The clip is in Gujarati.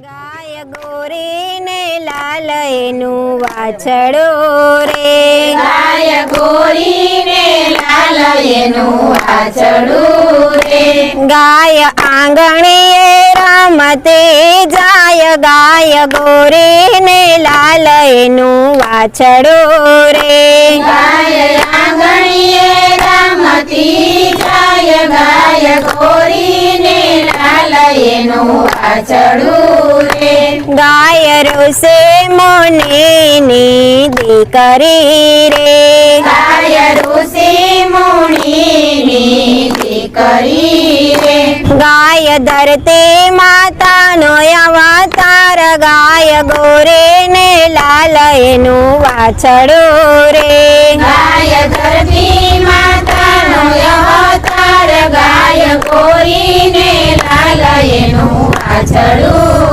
ગાય ગોરી ને લાલ એનું વાછડો રે, ગાય ગોરી ને લાલ એનું વાછડું રે, ગાય આંગણીએ રમતે જાય, ગાય ગોરી ને લાલ એનું વાછડો રે, ગાય આંગણીએ રમતી જાય, ગાય ગોરી ને લાલ એનું વાછડું રે, ગાય રોસે મોની દીકરી રે, ગાય ઋષિ મુનિની દીકરી રે, ગાય ધરતી માતાનો અવતાર, ગાય ગોરે ને લાલ એનું વાછડો રે, ગાય ધરતી માતાનો અવતાર, ગાય ગોરી ને લાલ એનું વાછડું